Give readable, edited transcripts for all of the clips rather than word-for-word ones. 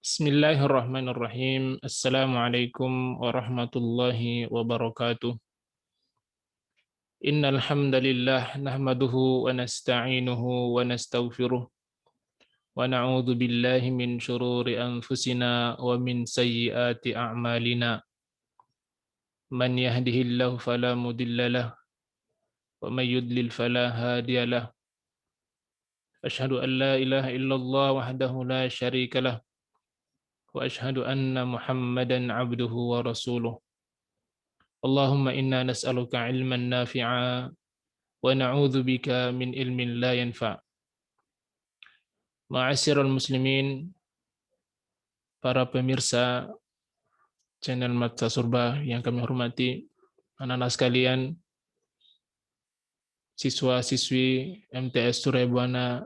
Bismillahirrahmanirrahim. Assalamualaikum warahmatullahi wabarakatuh. Innal hamdalillah nahmaduhu wa nasta'inuhu wa nastaghfiruh wa na'udzu billahi min shururi anfusina wa min sayyiati a'malina. Man yahdihillahu fala mudilla lahu wa may yudlil fala hadiya lahu. Asyhadu an la ilaha illallah wahdahu la syarika lahu wa asyhadu anna Muhammadan 'abduhu wa rasuluh. Allahumma inna nas'aluka ilman nafi'a wa na'udzu bika min ilmin la yanfa'. Ma'asyiral muslimin, para pemirsa channel Mata Surba yang kami hormati, anak-anak sekalian, siswa-siswi MTS Surya Buana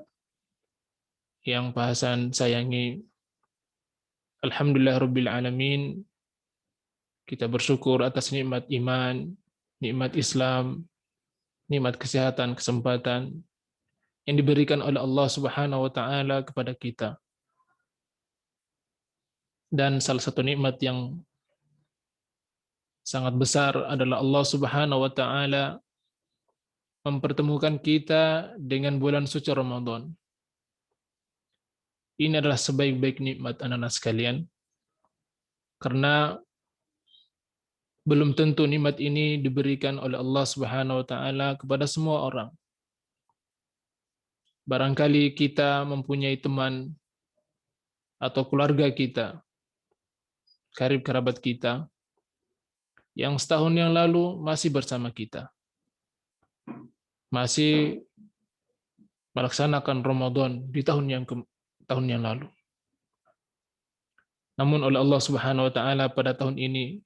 yang Pak Hasan sayangi. Alhamdulillahirabbil alamin, kita bersyukur atas nikmat iman, nikmat Islam, nikmat kesehatan, kesempatan yang diberikan oleh Allah Subhanahu wa taala kepada kita. Dan salah satu nikmat yang sangat besar adalah Allah Subhanahu wa taala mempertemukan kita dengan bulan suci Ramadan. Ini adalah sebaik-baik nikmat anak-anak sekalian, karena belum tentu nikmat ini diberikan oleh Allah Subhanahu wa taala kepada semua orang. Barangkali kita mempunyai teman atau keluarga kita, karib kerabat kita, yang setahun yang lalu masih bersama kita, masih melaksanakan Ramadan di tahun yang lalu. Namun oleh Allah Subhanahu wa taala pada tahun ini,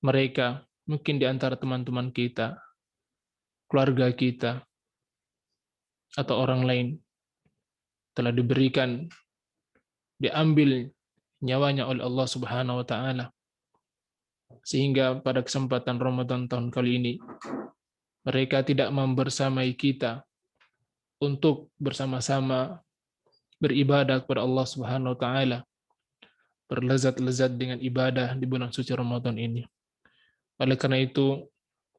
mereka mungkin di antara teman-teman kita, keluarga kita, atau orang lain telah diambil nyawanya oleh Allah Subhanahu wa taala. Sehingga pada kesempatan Ramadan tahun kali ini, mereka tidak membersamai kita untuk bersama-sama beribadah kepada Allah Subhanahu wa taala, berlezat-lezat dengan ibadah di bulan suci Ramadan ini. Oleh karena itu,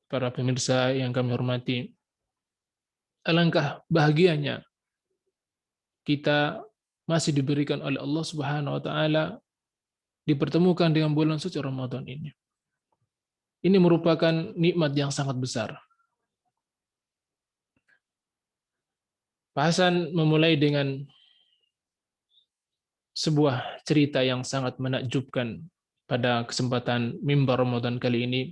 para pemirsa yang kami hormati, alangkah bahagianya kita masih diberikan oleh Allah Subhanahu wa taala dipertemukan dengan bulan suci Ramadan ini. Ini merupakan nikmat yang sangat besar. Pak Hasan memulai dengan sebuah cerita yang sangat menakjubkan pada kesempatan mimbar Ramadan kali ini.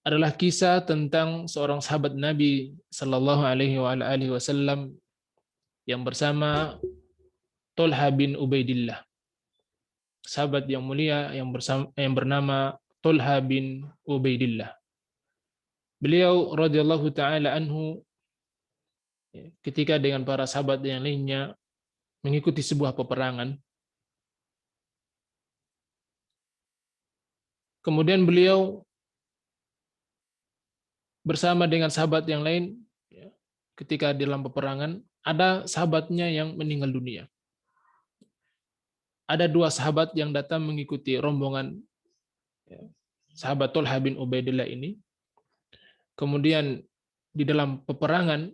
Adalah kisah tentang seorang sahabat Nabi sallallahu alaihi wasallam yang bersama Thalha bin Ubaidillah. Sahabat yang mulia yang bernama Thalha bin Ubaidillah. Beliau radhiyallahu taala anhu ketika dengan para sahabat yang lainnya mengikuti sebuah peperangan. Kemudian beliau bersama dengan sahabat yang lain, ketika di dalam peperangan, ada sahabatnya yang meninggal dunia. Ada dua sahabat yang datang mengikuti rombongan sahabat Thalha bin Ubaidillah ini. Kemudian di dalam peperangan,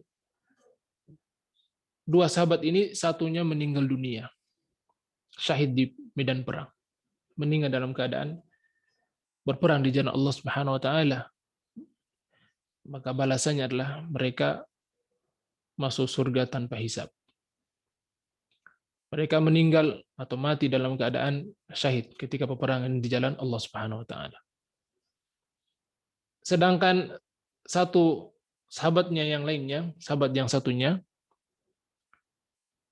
dua sahabat ini satunya meninggal dunia, syahid di medan perang, meninggal dalam keadaan berperang di jalan Allah Subhanahu wa taala. Maka balasannya adalah mereka masuk surga tanpa hisab. Mereka meninggal atau mati dalam keadaan syahid ketika peperangan di jalan Allah Subhanahu wa taala. Sedangkan satu sahabatnya yang lainnya, sahabat yang satunya,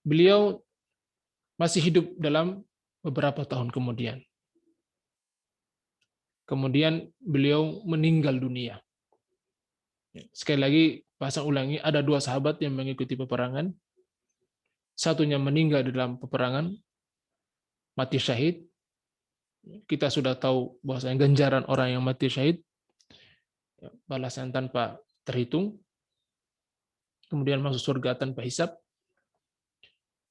beliau masih hidup dalam beberapa tahun kemudian. Kemudian beliau meninggal dunia. Sekali lagi, bahasa ulangi, ada dua sahabat yang mengikuti peperangan. Satunya meninggal di dalam peperangan, mati syahid. Kita sudah tahu bahwasanya ganjaran orang yang mati syahid, balasan tanpa terhitung, kemudian masuk surga tanpa hisab.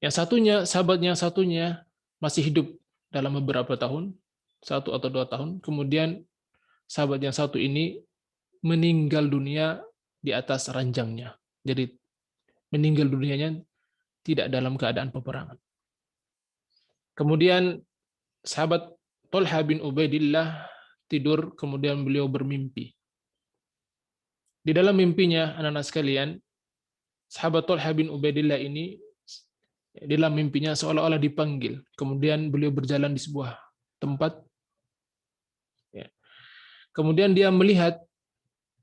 Yang satunya, sahabat yang satunya masih hidup dalam beberapa tahun, 1 atau 2 tahun. Kemudian sahabat yang satu ini meninggal dunia di atas ranjangnya. Jadi meninggal dunianya tidak dalam keadaan peperangan. Kemudian sahabat Thalha bin Ubaidillah tidur, kemudian beliau bermimpi. Di dalam mimpinya, anak-anak sekalian, sahabat Thalha bin Ubaidillah ini di dalam mimpinya seolah-olah dipanggil. Kemudian beliau berjalan di sebuah tempat. Ya. Kemudian dia melihat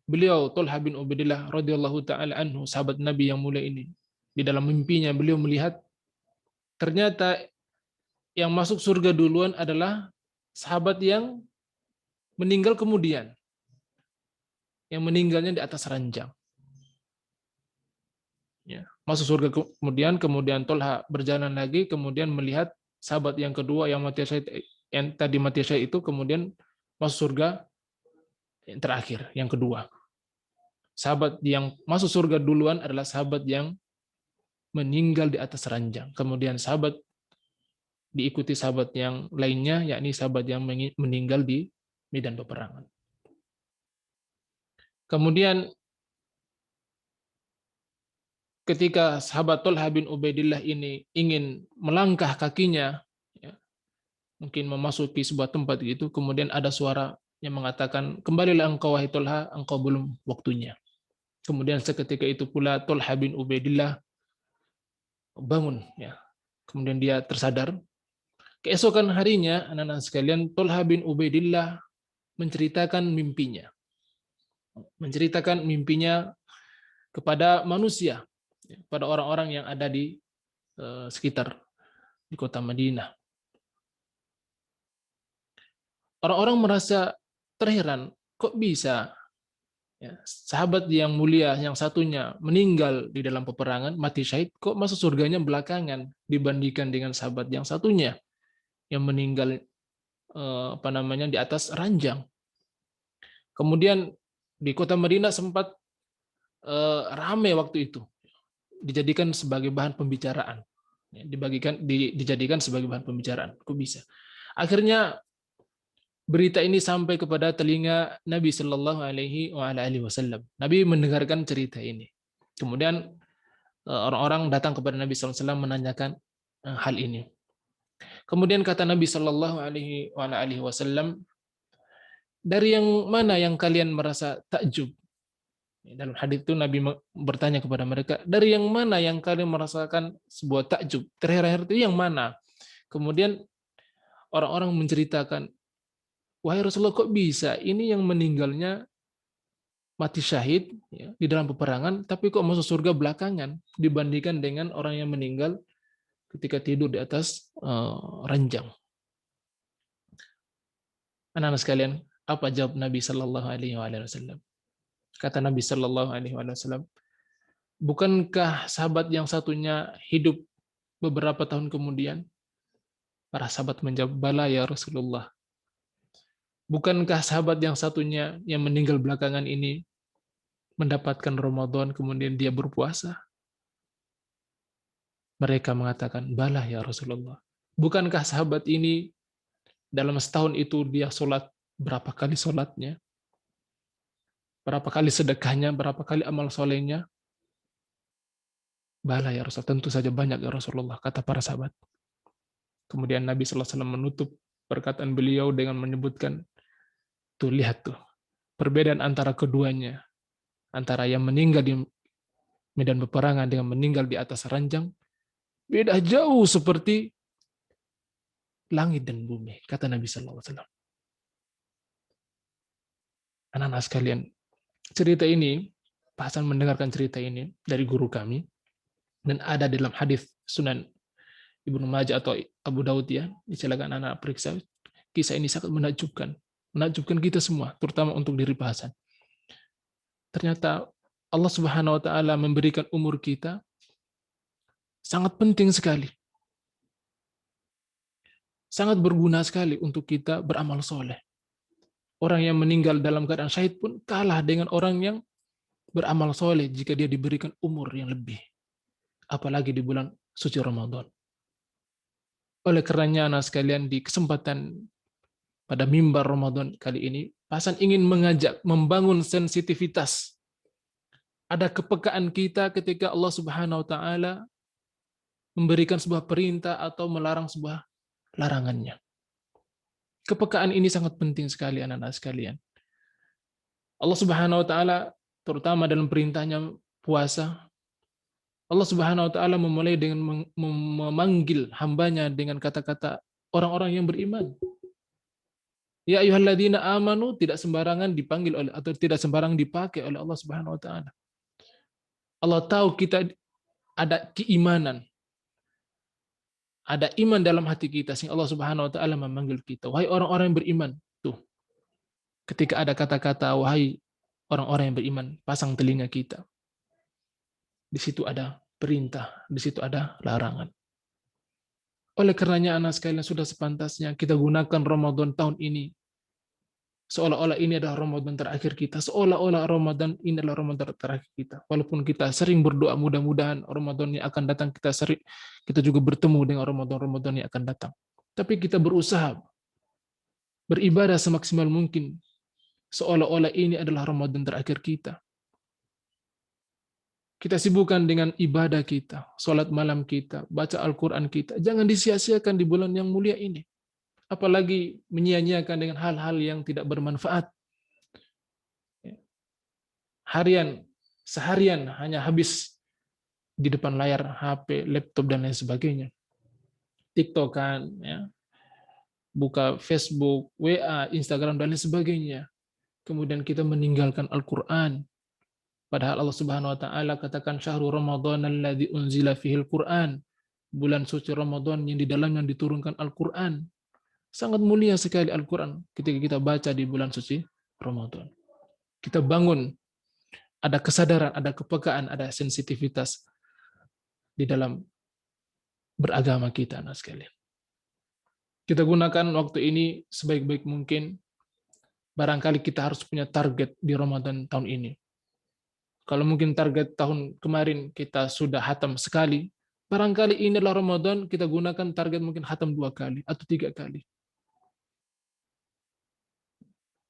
beliau Thalha bin Ubaidillah radhiyallahu taala anhu, sahabat Nabi yang mulia ini. Di dalam mimpinya beliau melihat ternyata yang masuk surga duluan adalah sahabat yang meninggal kemudian. Yang meninggalnya di atas ranjang. Ya. Masuk surga kemudian Thalha berjalan lagi, kemudian melihat sahabat yang kedua yang tadi mati syahid itu kemudian masuk surga yang terakhir, yang kedua. Sahabat yang masuk surga duluan adalah sahabat yang meninggal di atas ranjang. Kemudian sahabat diikuti sahabat yang lainnya, yakni sahabat yang meninggal di medan peperangan. Kemudian ketika sahabat Thalha bin Ubaidillah ini ingin melangkah kakinya, ya, mungkin memasuki sebuah tempat gitu, kemudian ada suara yang mengatakan, kembalilah engkau wahai Thalha, engkau belum waktunya. Kemudian seketika itu pula Thalha bin Ubaidillah bangun, ya. Kemudian dia tersadar. Keesokan harinya, anak-anak sekalian, Thalha bin Ubaidillah menceritakan mimpinya. Menceritakan mimpinya kepada manusia, pada orang-orang yang ada di sekitar di kota Madinah. Orang-orang merasa terheran, kok bisa ya, sahabat yang mulia yang satunya meninggal di dalam peperangan, mati syahid, kok masuk surganya belakangan dibandingkan dengan sahabat yang satunya yang meninggal di atas ranjang. Kemudian di kota Madinah sempat ramai waktu itu, dijadikan sebagai bahan pembicaraan, dijadikan sebagai bahan pembicaraan. Kok bisa? Akhirnya berita ini sampai kepada telinga Nabi Shallallahu Alaihi Wasallam. Nabi mendengarkan cerita ini. Kemudian orang-orang datang kepada Nabi Sallallahu Alaihi Wasallam menanyakan hal ini. Kemudian kata Nabi Shallallahu Alaihi Wasallam, dari yang mana yang kalian merasa takjub? Dalam hadis itu Nabi bertanya kepada mereka, dari yang mana yang kalian merasakan sebuah takjub? Terheran-heran itu yang mana? Kemudian orang-orang menceritakan, wahai Rasulullah, kok bisa ini yang meninggalnya mati syahid ya, di dalam peperangan, tapi kok masuk surga belakangan dibandingkan dengan orang yang meninggal ketika tidur di atas ranjang. Anak-anak sekalian, apa jawab Nabi Shallallahu Alaihi Wasallam? Kata Nabi Shallallahu Alaihi Wasallam, bukankah sahabat yang satunya hidup beberapa tahun kemudian? Para sahabat menjawab, bala ya Rasulullah. Bukankah sahabat yang satunya yang meninggal belakangan ini mendapatkan Ramadan kemudian dia berpuasa? Mereka mengatakan, bala ya Rasulullah. Bukankah sahabat ini dalam setahun itu dia sholat berapa kali sholatnya? Berapa kali sedekahnya? Berapa kali amal solehnya? Bala ya Rasul, tentu saja banyak ya Rasulullah, kata para sahabat. Kemudian Nabi SAW menutup perkataan beliau dengan menyebutkan, tuh lihat tuh, perbedaan antara keduanya, antara yang meninggal di medan peperangan dengan meninggal di atas ranjang, beda jauh seperti langit dan bumi, kata Nabi SAW. Anak-anak sekalian, cerita ini, Pak Hasan mendengarkan cerita ini dari guru kami, dan ada dalam hadis Sunan Ibnu Majah atau Abu Daud ya, silakan anak periksa. Kisah ini sangat menakjubkan kita semua, terutama untuk diri Pak Hasan. Ternyata Allah Subhanahu wa taala memberikan umur kita sangat penting sekali. Sangat berguna sekali untuk kita beramal soleh. Orang yang meninggal dalam keadaan syahid pun kalah dengan orang yang beramal soleh jika dia diberikan umur yang lebih. Apalagi di bulan suci Ramadan. Oleh karenanya anak sekalian, di kesempatan pada mimbar Ramadan kali ini, Pak Hasan ingin mengajak, membangun sensitivitas. Ada kepekaan kita ketika Allah Subhanahu wa taala memberikan sebuah perintah atau melarang sebuah larangannya. Kepekaan ini sangat penting sekali anak-anak sekalian. Allah Subhanahu wa taala terutama dalam perintahnya puasa, Allah Subhanahu wa taala memulai dengan memanggil hambanya dengan kata-kata orang-orang yang beriman. Ya ayyuhalladzina amanu, tidak sembarangan dipanggil oleh atau tidak sembarangan dipakai oleh Allah Subhanahu wa taala. Allah tahu kita ada keimanan, ada iman dalam hati kita sehingga Allah Subhanahu wa taala memanggil kita, wahai orang-orang yang beriman. Tuh. Ketika ada kata-kata wahai orang-orang yang beriman, pasang telinga kita. Di situ ada perintah, di situ ada larangan. Oleh karenanya anak sekalian, sudah sepantasnya kita gunakan Ramadan tahun ini seolah-olah ini adalah Ramadan terakhir kita, seolah-olah Ramadan ini adalah Ramadan terakhir kita. Walaupun kita sering berdoa mudah-mudahan Ramadan yang akan datang kita juga bertemu dengan Ramadan yang akan datang. Tapi kita berusaha beribadah semaksimal mungkin seolah-olah ini adalah Ramadan terakhir kita. Kita sibukkan dengan ibadah kita, sholat malam kita, baca Al-Quran kita. Jangan disia-siakan di bulan yang mulia ini. Apalagi menyia-nyiakan dengan hal-hal yang tidak bermanfaat. Seharian hanya habis di depan layar HP, laptop, dan lain sebagainya. TikTokan, ya, buka Facebook, WA, Instagram, dan lain sebagainya. Kemudian kita meninggalkan Al-Quran. Padahal Allah Subhanahu wa taala katakan syahrul Ramadan alladzi unzila fihil Qur'an. Bulan suci Ramadan yang di dalamnya diturunkan Al-Qur'an. Sangat mulia sekali Al-Qur'an ketika kita baca di bulan suci Ramadan. Kita bangun, ada kesadaran, ada kepekaan, ada sensitivitas di dalam beragama kita, anak sekalian. Kita gunakan waktu ini sebaik-baik mungkin. Barangkali kita harus punya target di Ramadan tahun ini. Kalau mungkin target tahun kemarin kita sudah hatam sekali, barangkali ini adalah Ramadan, kita gunakan target mungkin hatam 2 kali atau 3 kali.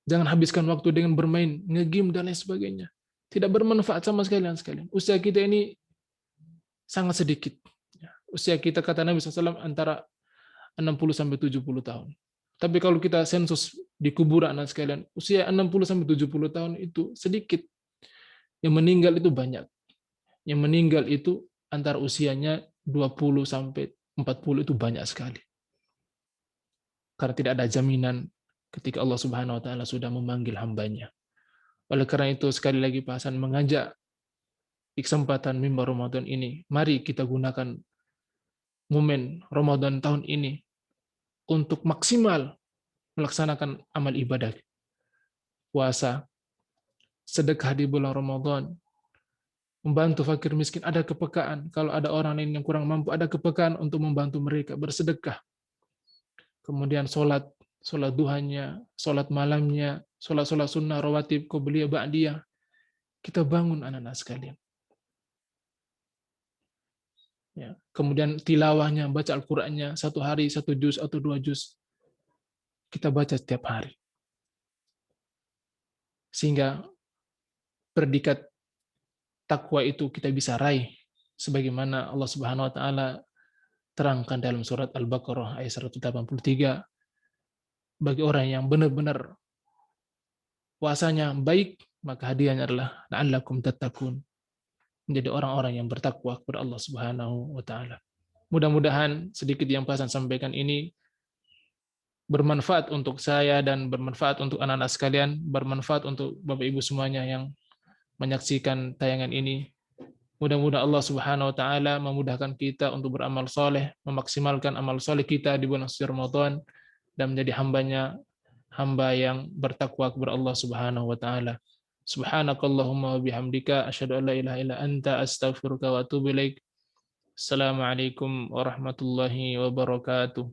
Jangan habiskan waktu dengan bermain, nge-game, dan lain sebagainya. Tidak bermanfaat sama sekali. Usia kita ini sangat sedikit. Usia kita, kata Nabi SAW, antara 60-70 tahun. Tapi kalau kita sensus di kuburan, anak sekalian, usia 60-70 tahun itu sedikit. Yang meninggal itu banyak. Yang meninggal itu antara usianya 20-40 itu banyak sekali. Karena tidak ada jaminan ketika Allah Subhanahu wa taala sudah memanggil hambanya. Oleh karena itu sekali lagi Pak Hasan mengajak di kesempatan mimbar Ramadan ini, mari kita gunakan momen Ramadan tahun ini untuk maksimal melaksanakan amal ibadah. Puasa, sedekah di bulan Ramadan, membantu fakir miskin, ada kepekaan. Kalau ada orang lain yang kurang mampu, ada kepekaan untuk membantu mereka, bersedekah. Kemudian sholat duhanya, sholat malamnya, sholat sunnah, rawatib, qobliyah, ba'diyah. Kita bangun anak-anak sekalian. Ya. Kemudian tilawahnya, baca Al-Qur'annya, 1 hari 1 juz atau 2 juz. Kita baca setiap hari. Sehingga predikat takwa itu kita bisa raih sebagaimana Allah Subhanahu wa taala terangkan dalam surat Al-Baqarah ayat 183, bagi orang yang benar-benar puasanya baik, maka hadiahnya adalah la'allakum tattaqun, menjadi orang-orang yang bertakwa kepada Allah Subhanahu wa taala. Mudah-mudahan sedikit yang Pak Hasan sampaikan ini bermanfaat untuk saya dan bermanfaat untuk anak-anak sekalian, bermanfaat untuk Bapak Ibu semuanya yang menyaksikan tayangan ini. Mudah-mudahan Allah Subhanahu wa taala memudahkan kita untuk beramal soleh, memaksimalkan amal soleh kita di bulan suci Ramadan dan menjadi hamba yang bertakwa kepada Allah Subhanahu wa taala. Subhanakallahumma wa bihamdika asyhadu an la ilaha illa anta astaghfiruka wa atubu ilaik. Assalamualaikum warahmatullahi wabarakatuh.